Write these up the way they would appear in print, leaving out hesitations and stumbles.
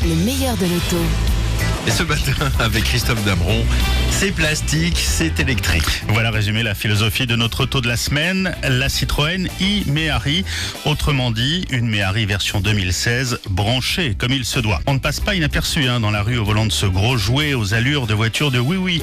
le meilleur de l'auto. Et ce matin, avec Christophe Dameron, c'est plastique, c'est électrique. Voilà résumé la philosophie de notre auto de la semaine, la Citroën e-Méhari. Autrement dit, une Méhari version 2016 branchée comme il se doit. On ne passe pas inaperçu dans la rue au volant de ce gros jouet aux allures de voiture de oui-oui.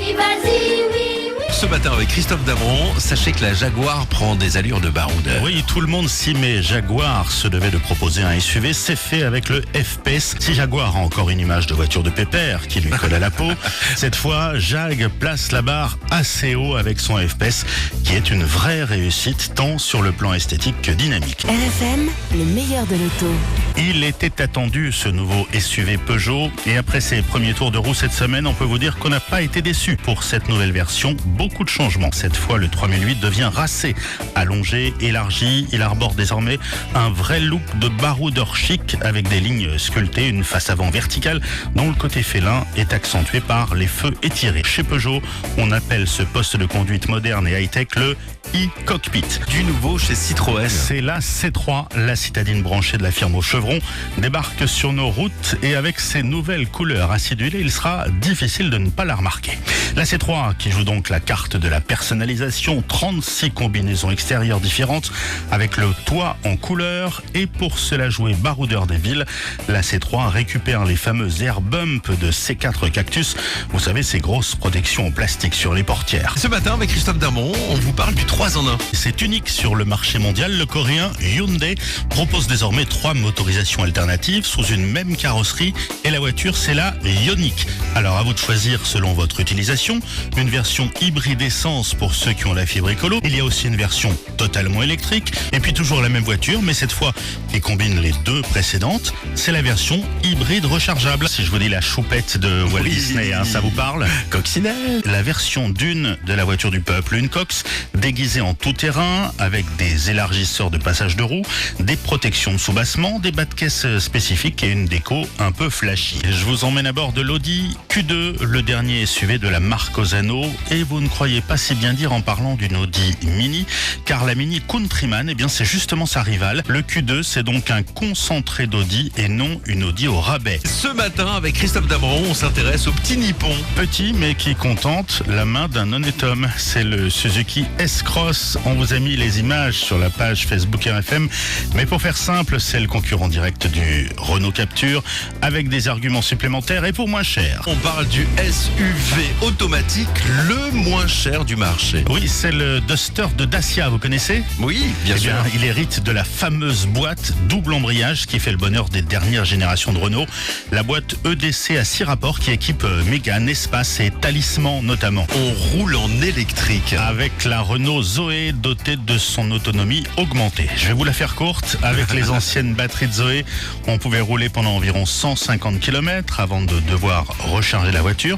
Ce matin, avec Christophe Dameron, sachez que la Jaguar prend des allures de baroudeur. Oui, tout le monde s'y met. Jaguar se devait de proposer un SUV, c'est fait avec le F-Pace. Si Jaguar a encore une image de voiture de pépère qui lui colle à la peau, cette fois, Jag place la barre assez haut avec son F-Pace, qui est une vraie réussite tant sur le plan esthétique que dynamique. RFM, le meilleur de l'auto. Il était attendu, ce nouveau SUV Peugeot, et après ses premiers tours de roue cette semaine, on peut vous dire qu'on n'a pas été déçu pour cette nouvelle version. Beaucoup de changements. Cette fois, le 3008 devient racé, allongé, élargi. Il arbore désormais un vrai look de baroudeur chic avec des lignes sculptées, une face avant verticale dont le côté félin est accentué par les feux étirés. Chez Peugeot, on appelle ce poste de conduite moderne et high-tech le e-cockpit. Du nouveau chez Citroën. C'est la C3, la citadine branchée de la firme au chevron, débarque sur nos routes et avec ses nouvelles couleurs acidulées, il sera difficile de ne pas la remarquer. La C3 qui joue donc la carte de la personnalisation, 36 combinaisons extérieures différentes avec le toit en couleur, et pour cela jouer baroudeur des villes, la C3 récupère les fameux air bump de C4 Cactus, vous savez, ces grosses protections en plastique sur les portières. Ce matin, avec Christophe Dameron, on vous parle du 3 en 1. C'est unique sur le marché mondial. Le coréen Hyundai propose désormais 3 motorisations alternatives sous une même carrosserie, et la voiture, c'est la Ioniq. Alors à vous de choisir selon votre utilisation, une version hybride essence pour ceux qui ont la fibre écolo. Il y a aussi une version totalement électrique, et puis toujours la même voiture, mais cette fois qui combine les deux précédentes, c'est la version hybride rechargeable. Si je vous dis la choupette de Walt Disney, ça vous parle? Coccinelle. La version d'une de la voiture du peuple, une Cox déguisée en tout-terrain avec des élargisseurs de passage de roue, des protections de soubassement, des bas de caisse spécifiques et une déco un peu flashy. Je vous emmène à bord de l'Audi Q2, le dernier SUV de la marque Osano, et vous ne croyez pas si bien dire en parlant d'une Audi Mini, car la Mini Countryman, c'est justement sa rivale. Le Q2, c'est donc un concentré d'Audi et non une Audi au rabais. Ce matin, avec Christophe Dameron, on s'intéresse au petit Nippon. Petit, mais qui contente la main d'un honnête homme. C'est le Suzuki S-Cross. On vous a mis les images sur la page Facebook RFM, mais pour faire simple, c'est le concurrent direct du Renault Captur, avec des arguments supplémentaires et pour moins cher. On parle du SUV automatique le moins cher du marché. Oui, c'est le Duster de Dacia, vous connaissez? Oui, bien sûr. Il hérite de la fameuse boîte double embrayage qui fait le bonheur des dernières générations de Renault. La boîte EDC à 6 rapports qui équipe Mégane, Espace et Talisman notamment. On roule en électrique. Avec la Renault Zoé dotée de son autonomie augmentée. Je vais vous la faire courte. Avec les anciennes batteries de Zoé, on pouvait rouler pendant environ 150 km avant de devoir recharger la voiture.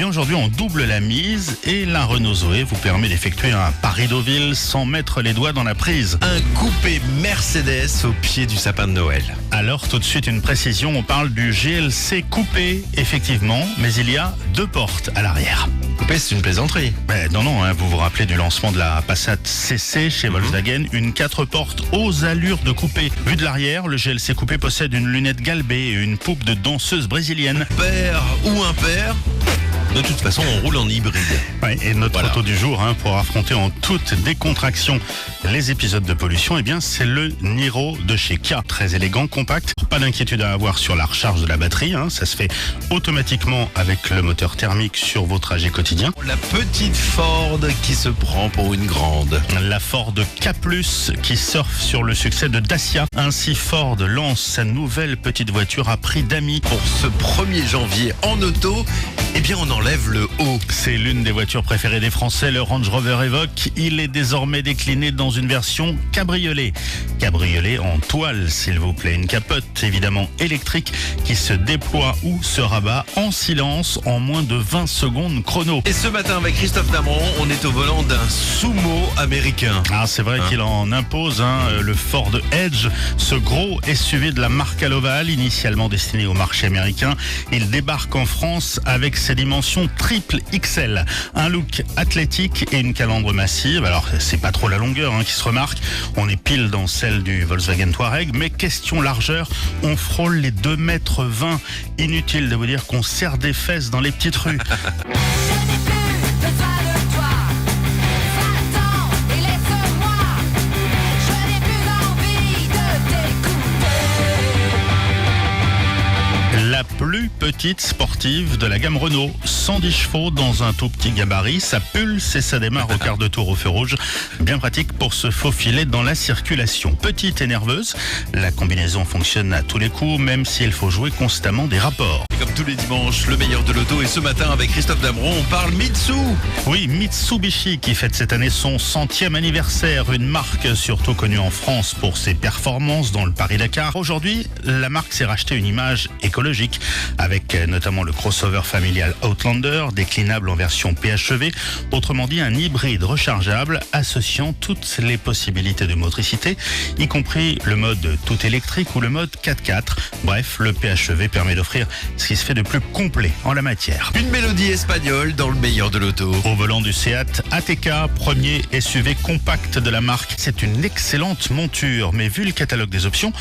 Aujourd'hui, on double la mise et la Renault Zoé vous permet d'effectuer un Paris-Deauville sans mettre les doigts dans la prise. Un coupé Mercedes au pied du sapin de Noël. Alors, tout de suite, une précision, on parle du GLC coupé, effectivement, mais il y a 2 portes à l'arrière. Coupé, c'est une plaisanterie. Non, vous vous rappelez du lancement de la Passat CC chez Volkswagen, une 4 portes aux allures de coupé. Vu de l'arrière, le GLC coupé possède une lunette galbée et une poupe de danseuse brésilienne. Père ou impair, de toute façon, on roule en hybride. Et notre auto du jour, pour affronter en toute décontraction les épisodes de pollution, c'est le Niro de chez Kia. Très élégant, compact. Pas d'inquiétude à avoir sur la recharge de la batterie. Ça se fait automatiquement avec le moteur thermique sur vos trajets quotidiens. La petite Ford qui se prend pour une grande. La Ford K+, qui surfe sur le succès de Dacia. Ainsi, Ford lance sa nouvelle petite voiture à prix d'amis. Pour ce 1er janvier en auto, on enlève le haut. C'est l'une des voitures préférées des Français, le Range Rover Evoque. Il est désormais décliné dans une version cabriolet. Cabriolet en toile, s'il vous plaît. Une capote évidemment électrique qui se déploie ou se rabat en silence en moins de 20 secondes chrono. Et ce matin, avec Christophe Dameron, on est au volant d'un Sumo américain. C'est vrai qu'il en impose, le Ford Edge, ce gros SUV de la marque à l'ovale, initialement destiné au marché américain. Il débarque en France avec ses dimensions triple XL. Un look athlétique et une calandre massive. Alors, c'est pas trop la longueur qui se remarque. On est pile dans celle du Volkswagen Touareg, mais question largeur, on frôle les 2,20 mètres. Inutile de vous dire qu'on serre des fesses dans les petites rues. La plus petite sportive de la gamme Renault, 110 chevaux dans un tout petit gabarit, ça pulse et ça démarre au quart de tour au feu rouge. Bien pratique pour se faufiler dans la circulation. Petite et nerveuse, la combinaison fonctionne à tous les coups, même s'il faut jouer constamment des rapports. Et comme tous les dimanches, le meilleur de l'auto. Et ce matin, avec Christophe Damron, on parle Mitsu. Oui, Mitsubishi qui fête cette année son 100e anniversaire, une marque surtout connue en France pour ses performances dans le Paris-Dakar. Aujourd'hui, la marque s'est racheté une image écologique avec notamment le crossover familial Outlander, déclinable en version PHEV, autrement dit un hybride rechargeable associant toutes les possibilités de motricité, y compris le mode tout électrique ou le mode 4x4. Bref, le PHEV permet d'offrir ce qui se fait de plus complet en la matière. Une mélodie espagnole dans le meilleur de l'auto. Au volant du Seat ATK, premier SUV compact de la marque. C'est une excellente monture, mais vu le catalogue des options,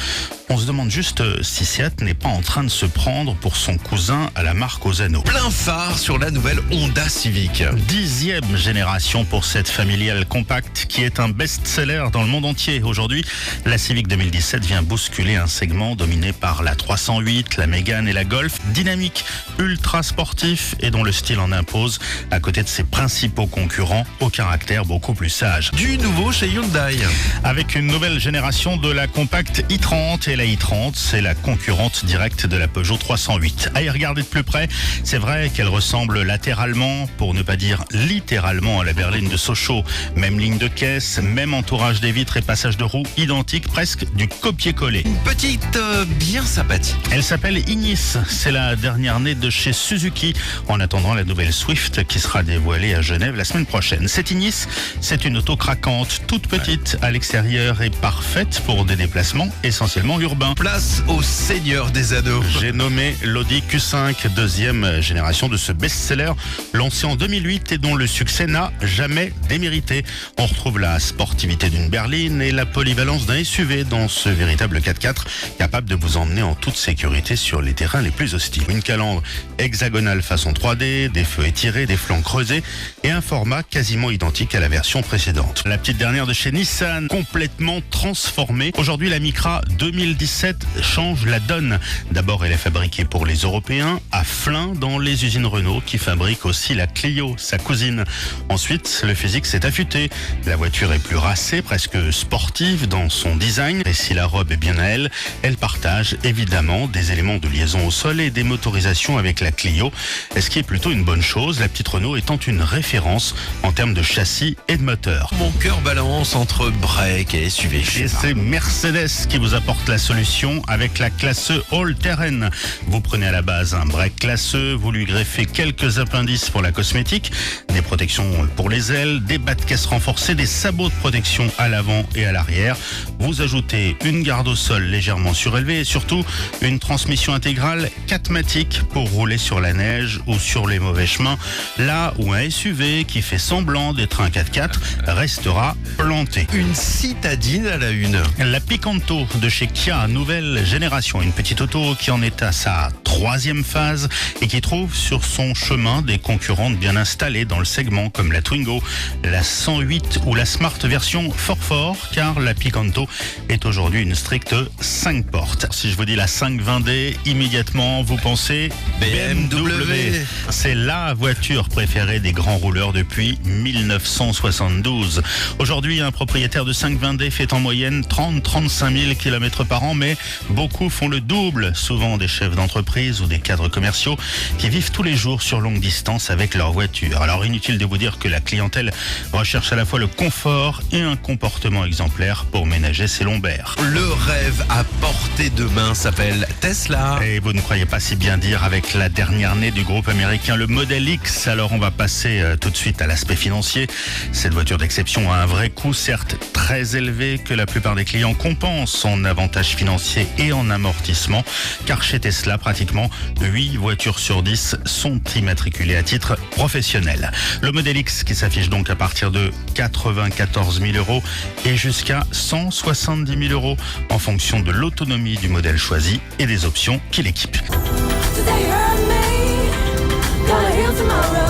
on se demande juste si Seat n'est pas en train de se prendre pour son cousin à la marque aux anneaux. Plein phare sur la nouvelle Honda Civic. 10e génération pour cette familiale compacte qui est un best-seller dans le monde entier. Aujourd'hui, la Civic 2017 vient bousculer un segment dominé par la 308, la Mégane et la Golf. Dynamique, ultra sportif et dont le style en impose, à côté de ses principaux concurrents au caractère beaucoup plus sage. Du nouveau chez Hyundai. Avec une nouvelle génération de la compacte i30 et la i30, c'est la concurrente directe de la Peugeot 308. À y regarder de plus près, c'est vrai qu'elle ressemble latéralement, pour ne pas dire littéralement, à la berline de Sochaux. Même ligne de caisse, même entourage des vitres et passage de roue, identique, presque du copier-coller. Une petite bien sympathique. Elle s'appelle Ignis, c'est la dernière née de chez Suzuki, en attendant la nouvelle Swift qui sera dévoilée à Genève la semaine prochaine. Cette Ignis, c'est une auto craquante, toute petite à l'extérieur et parfaite pour des déplacements essentiellement urbains. Place au seigneur des anneaux. J'ai nommé l'Audi Q5, deuxième génération de ce best-seller lancé en 2008 et dont le succès n'a jamais démérité. On retrouve la sportivité d'une berline et la polyvalence d'un SUV dans ce véritable 4x4 capable de vous emmener en toute sécurité sur les terrains les plus hostiles. Une calandre hexagonale façon 3D, des feux étirés, des flancs creusés et un format quasiment identique à la version précédente. La petite dernière de chez Nissan, complètement transformée. Aujourd'hui, la Micra 2017 change la donne. D'abord, elle est fabriquée pour les Européens à Flins dans les usines Renault qui fabriquent aussi la Clio, sa cousine. Ensuite, le physique s'est affûté. La voiture est plus racée, presque sportive dans son design. Et si la robe est bien à elle, elle partage évidemment des éléments de liaison au sol et des motorisations avec la Clio. Ce qui est plutôt une bonne chose, la petite Renault étant une référence en termes de châssis et de moteur. Mon cœur balance entre break et SUV. Et c'est Mercedes qui vous apporte la solution avec la classe E all-terrain. Vous prenez à la base un break classe E, vous lui greffez quelques appendices pour la cosmétique, des protections pour les ailes, des bas de caisse renforcés, des sabots de protection à l'avant et à l'arrière. Vous ajoutez une garde au sol légèrement surélevée et surtout une transmission intégrale 4matic pour rouler sur la neige ou sur les mauvais chemins, là où un SUV qui fait semblant d'être un 4x4 restera planté. Une citadine à la une. La Picanto de chez Kia, nouvelle génération, une petite auto qui en est à sa 3e phase et qui trouve sur son chemin des concurrentes bien installées dans le segment comme la Twingo, la 108 ou la Smart version fort car la Picanto est aujourd'hui une stricte 5 portes. Si je vous dis la 520D, immédiatement vous pensez BMW. C'est la voiture préférée des grands rouleurs depuis 1972. Aujourd'hui, un propriétaire de 520D fait en moyenne 30-35 000 km par an, mais beaucoup font le double, souvent des chefs d'entreprise ou des cadres commerciaux qui vivent tous les jours sur longue distance avec leur voiture. Alors inutile de vous dire que la clientèle recherche à la fois le confort et un comportement exemplaire pour ménager ses lombaires. Le rêve à portée de main s'appelle Tesla. Et vous ne croyez pas si bien dire avec la dernière née du groupe américain, le Model X. Alors on va passer tout de suite à l'aspect financier. Cette voiture d'exception a un vrai coût, certes très élevé, que la plupart des clients compensent en avantages financiers et en amortissement, car chez Tesla, pratiquement pratiquement 8 voitures sur 10 sont immatriculées à titre professionnel. Le modèle X qui s'affiche donc à partir de 94 000 € et jusqu'à 170 000 € en fonction de l'autonomie du modèle choisi et des options qu'il équipe. Today you hurt me, gonna heal tomorrow.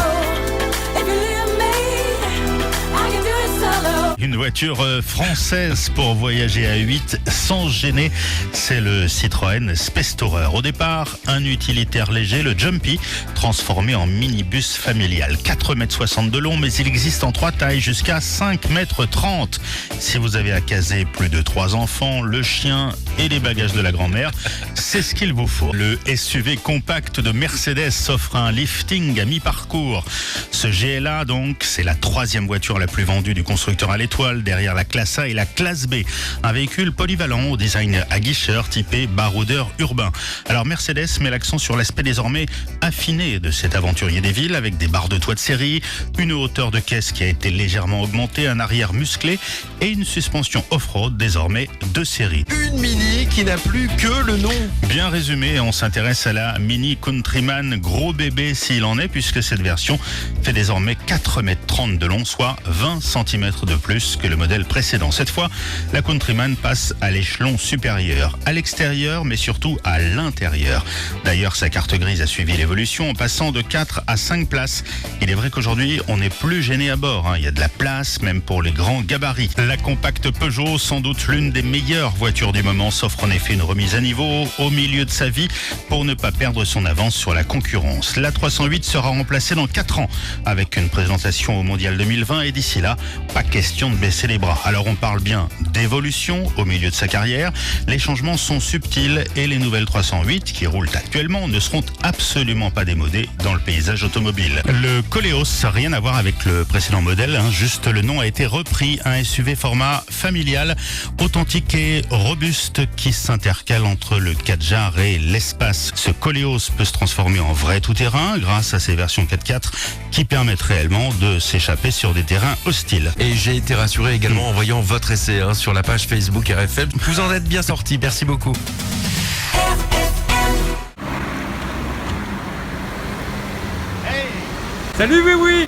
If you leave me, I can do it solo. Une voiture française pour voyager à 8 sans se gêner, c'est le Citroën Space Tourer. Au départ, un utilitaire léger, le Jumpy, transformé en minibus familial. 4,60 m de long, mais il existe en 3 tailles jusqu'à 5,30 m. Si vous avez à caser plus de 3 enfants, le chien et les bagages de la grand-mère, c'est ce qu'il vous faut. Le SUV compact de Mercedes offre un lifting à mi-parcours. Ce GLA, donc, c'est la 3e voiture la plus vendue du constructeur à l'étoile, derrière la classe A et la classe B. Un véhicule polyvalent au design aguicheur typé baroudeur urbain. Alors Mercedes met l'accent sur l'aspect désormais affiné de cet aventurier des villes, avec des barres de toit de série, une hauteur de caisse qui a été légèrement augmentée, un arrière musclé et une suspension off-road désormais de série. Une Mini qui n'a plus que le nom. Bien résumé, on s'intéresse à la Mini Countryman, gros bébé s'il en est, puisque cette version fait désormais 4,30 m de long, soit 20 cm de plus que le modèle précédent. Cette fois, la Countryman passe à l'échelon supérieur, à l'extérieur, mais surtout à l'intérieur. D'ailleurs, sa carte grise a suivi l'évolution en passant de 4 à 5 places. Il est vrai qu'aujourd'hui, on n'est plus gêné à bord. Il y a de la place, même pour les grands gabarits. La compacte Peugeot, sans doute l'une des meilleures voitures du moment, s'offre en effet une remise à niveau au milieu de sa vie pour ne pas perdre son avance sur la concurrence. La 308 sera remplacée dans 4 ans avec une présentation au Mondial 2020 et d'ici là, pas question de baisser les bras. Alors on parle bien d'évolution au milieu de sa carrière. Les changements sont subtils et les nouvelles 308 qui roulent actuellement ne seront absolument pas démodées dans le paysage automobile. Le Koleos, rien à voir avec le précédent modèle, juste le nom a été repris, un SUV format familial, authentique et robuste qui s'intercale entre le 4 et l'espace. Ce Koleos peut se transformer en vrai tout-terrain grâce à ses versions 4x4 qui permettent réellement de s'échapper sur des terrains hostiles. Et j'ai été rassuré également en voyant votre essai sur la page Facebook RFM. Vous en êtes bien sorti, merci beaucoup. Salut, oui, oui.